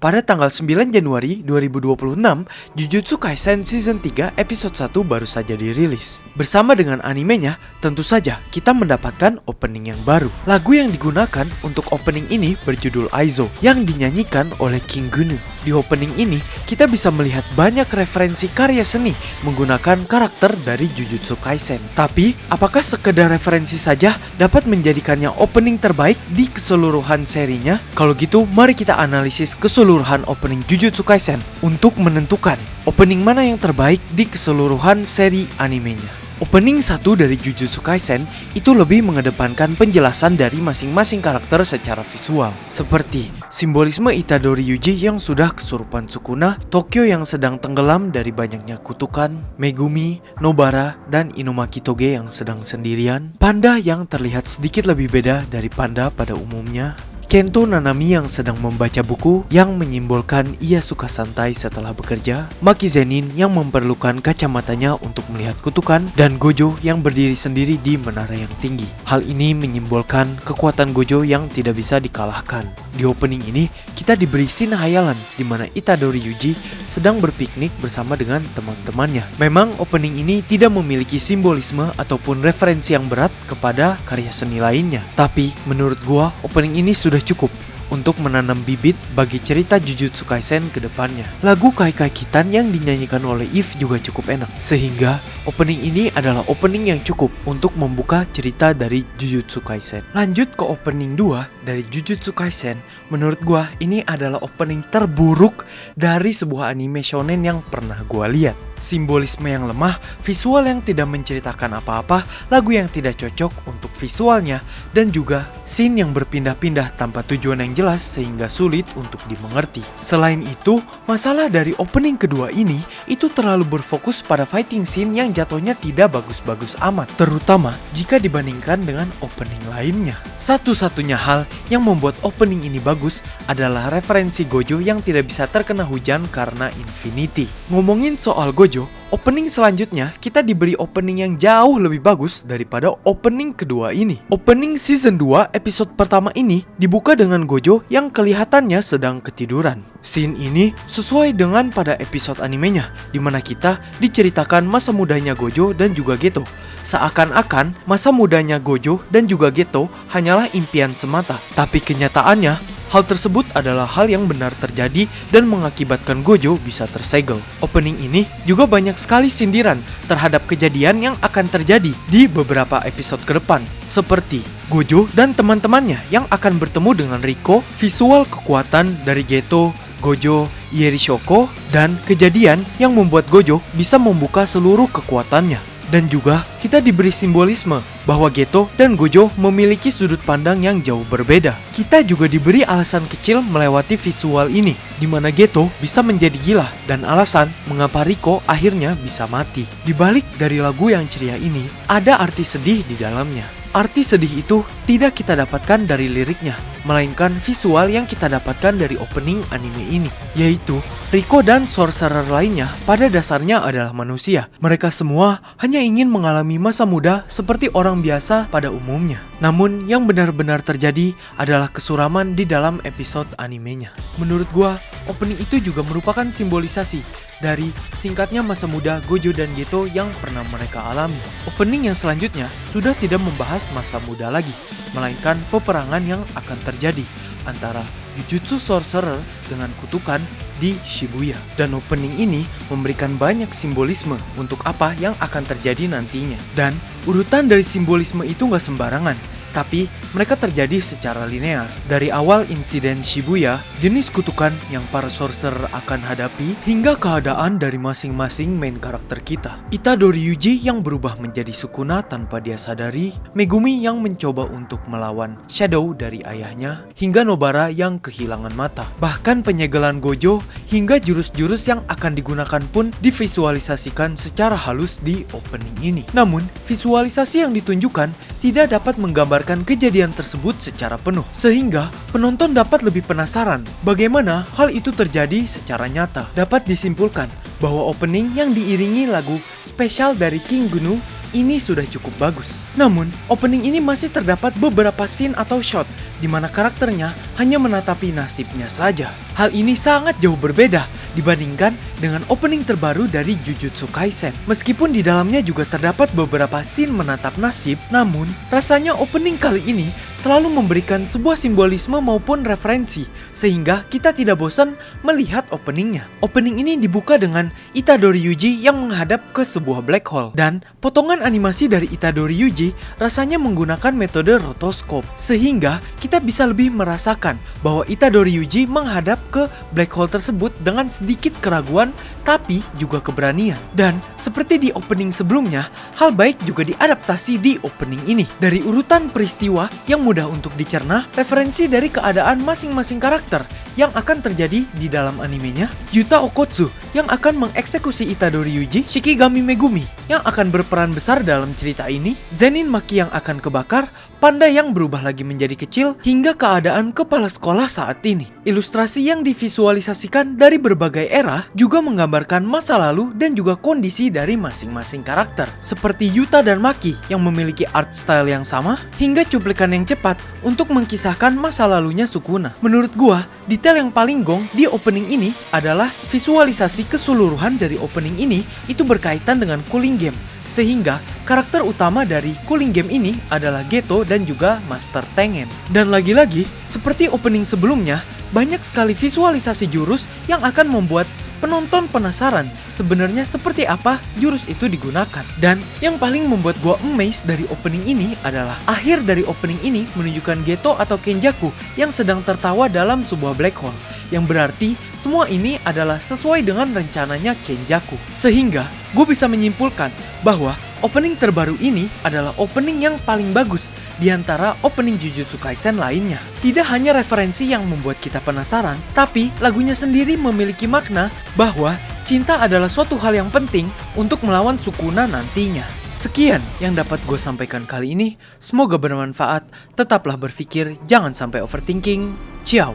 Pada tanggal 9 Januari 2026, Jujutsu Kaisen Season 3 episode 1 baru saja dirilis. Bersama dengan animenya, tentu saja kita mendapatkan opening yang baru. Lagu yang digunakan untuk opening ini berjudul Aizo, yang dinyanyikan oleh King Gnu. Di opening ini, kita bisa melihat banyak referensi karya seni menggunakan karakter dari Jujutsu Kaisen. Tapi, apakah sekedar referensi saja dapat menjadikannya opening terbaik di keseluruhan serinya? Kalau gitu, mari kita analisis keseluruhan opening Jujutsu Kaisen untuk menentukan opening mana yang terbaik di keseluruhan seri animenya. Opening 1 dari Jujutsu Kaisen itu lebih mengedepankan penjelasan dari masing-masing karakter secara visual, seperti simbolisme Itadori Yuji yang sudah kesurupan Sukuna, Tokyo yang sedang tenggelam dari banyaknya kutukan, Megumi, Nobara, dan Inumaki Toge yang sedang sendirian, Panda yang terlihat sedikit lebih beda dari panda pada umumnya, Kento Nanami yang sedang membaca buku yang menyimbolkan ia suka santai setelah bekerja, Maki Zenin yang memerlukan kacamatanya untuk melihat kutukan, dan Gojo yang berdiri sendiri di menara yang tinggi. Hal ini menyimbolkan kekuatan Gojo yang tidak bisa dikalahkan. Di opening ini, kita diberi scene hayalan di mana Itadori Yuji sedang berpiknik bersama dengan teman-temannya. Memang opening ini tidak memiliki simbolisme ataupun referensi yang berat kepada karya seni lainnya. Tapi menurut gua, opening ini sudah cukup untuk menanam bibit bagi cerita Jujutsu Kaisen ke depannya. Lagu Kai Kai Kitan yang dinyanyikan oleh If juga cukup enak, sehingga opening ini adalah opening yang cukup untuk membuka cerita dari Jujutsu Kaisen. Lanjut ke opening 2 dari Jujutsu Kaisen, menurut gua ini adalah opening terburuk dari sebuah anime shonen yang pernah gua lihat. Simbolisme yang lemah, visual yang tidak menceritakan apa-apa, lagu yang tidak cocok untuk visualnya, dan juga scene yang berpindah-pindah tanpa tujuan yang jelas sehingga sulit untuk dimengerti. Selain itu, masalah dari opening kedua ini itu terlalu berfokus pada fighting scene yang jatuhnya tidak bagus-bagus amat, terutama jika dibandingkan dengan opening lainnya. Satu-satunya hal yang membuat opening ini bagus adalah referensi Gojo yang tidak bisa terkena hujan karena Infinity. Ngomongin soal Gojo, opening selanjutnya kita diberi opening yang jauh lebih bagus daripada opening kedua ini. Opening season 2 episode pertama ini dibuka dengan Gojo yang kelihatannya sedang ketiduran. Scene ini sesuai dengan pada episode animenya, di mana kita diceritakan masa mudanya Gojo dan juga Geto. Seakan-akan masa mudanya Gojo dan juga Geto hanyalah impian semata, tapi kenyataannya hal tersebut adalah hal yang benar terjadi dan mengakibatkan Gojo bisa tersegel. Opening ini juga banyak sekali sindiran terhadap kejadian yang akan terjadi di beberapa episode ke depan, seperti Gojo dan teman-temannya yang akan bertemu dengan Riko, visual kekuatan dari Geto, Gojo, Yerishoko, dan kejadian yang membuat Gojo bisa membuka seluruh kekuatannya. Dan juga kita diberi simbolisme bahwa Geto dan Gojo memiliki sudut pandang yang jauh berbeda. Kita juga diberi alasan kecil melewati visual ini, di mana Geto bisa menjadi gila dan alasan mengapa Riko akhirnya bisa mati. Di balik dari lagu yang ceria ini, ada arti sedih di dalamnya. Arti sedih itu tidak kita dapatkan dari liriknya, melainkan visual yang kita dapatkan dari opening anime ini, yaitu Riko dan sorcerer lainnya pada dasarnya adalah manusia. Mereka semua hanya ingin mengalami masa muda seperti orang biasa pada umumnya. Namun yang benar-benar terjadi adalah kesuraman di dalam episode animenya. Menurut gua, opening itu juga merupakan simbolisasi dari singkatnya masa muda Gojo dan Geto yang pernah mereka alami. Opening yang selanjutnya sudah tidak membahas masa muda lagi, melainkan peperangan yang akan terjadi antara Jujutsu Sorcerer dengan kutukan di Shibuya. Dan opening ini memberikan banyak simbolisme untuk apa yang akan terjadi nantinya. Dan urutan dari simbolisme itu gak sembarangan, tapi mereka terjadi secara linear. Dari awal insiden Shibuya, jenis kutukan yang para sorcerer akan hadapi, hingga keadaan dari masing-masing main karakter kita. Itadori Yuji yang berubah menjadi Sukuna tanpa dia sadari, Megumi yang mencoba untuk melawan Shadow dari ayahnya, hingga Nobara yang kehilangan mata. Bahkan penyegelan Gojo hingga jurus-jurus yang akan digunakan pun divisualisasikan secara halus di opening ini. Namun, visualisasi yang ditunjukkan tidak dapat menggambarkan kejadian tersebut secara penuh, sehingga penonton dapat lebih penasaran bagaimana hal itu terjadi secara nyata. Dapat disimpulkan bahwa opening yang diiringi lagu spesial dari King Gnu ini sudah cukup bagus. Namun, opening ini masih terdapat beberapa scene atau shot di mana karakternya hanya menatapi nasibnya saja. Hal ini sangat jauh berbeda dibandingkan dengan opening terbaru dari Jujutsu Kaisen. Meskipun di dalamnya juga terdapat beberapa scene menatap nasib, namun rasanya opening kali ini selalu memberikan sebuah simbolisme maupun referensi sehingga kita tidak bosan melihat openingnya. Opening ini dibuka dengan Itadori Yuji yang menghadap ke sebuah black hole, dan potongan animasi dari Itadori Yuji rasanya menggunakan metode rotoscope sehingga kita bisa lebih merasakan bahwa Itadori Yuji menghadap ke black hole tersebut dengan sedikit keraguan tapi juga keberanian. Dan seperti di opening sebelumnya, hal baik juga diadaptasi di opening ini. Dari urutan peristiwa yang mudah untuk dicerna, referensi dari keadaan masing-masing karakter yang akan terjadi di dalam animenya, Yuta Okkotsu yang akan mengeksekusi Itadori Yuji, Shikigami Megumi yang akan berperan besar dalam cerita ini, Zenin Maki yang akan kebakar, Panda yang berubah lagi menjadi kecil, hingga keadaan kepala sekolah saat ini. Ilustrasi yang divisualisasikan dari berbagai era juga menggambarkan masa lalu dan juga kondisi dari masing-masing karakter. Seperti Yuta dan Maki yang memiliki art style yang sama, hingga cuplikan yang cepat untuk mengkisahkan masa lalunya Sukuna. Menurut gua, detail yang paling gong di opening ini adalah visualisasi keseluruhan dari opening ini itu berkaitan dengan Cooling Game. Sehingga karakter utama dari Cooling Game ini adalah Geto dan juga Master Tengen. Dan lagi-lagi, seperti opening sebelumnya, banyak sekali visualisasi jurus yang akan membuat penonton penasaran sebenarnya seperti apa jurus itu digunakan. Dan yang paling membuat gua amazed dari opening ini adalah akhir dari opening ini menunjukkan Geto atau Kenjaku yang sedang tertawa dalam sebuah black hole, yang berarti semua ini adalah sesuai dengan rencananya Kenjaku. Sehingga gue bisa menyimpulkan bahwa opening terbaru ini adalah opening yang paling bagus di antara opening Jujutsu Kaisen lainnya. Tidak hanya referensi yang membuat kita penasaran, tapi lagunya sendiri memiliki makna bahwa cinta adalah suatu hal yang penting untuk melawan Sukuna nantinya. Sekian yang dapat gue sampaikan kali ini, semoga bermanfaat. Tetaplah berpikir, jangan sampai overthinking. Ciao.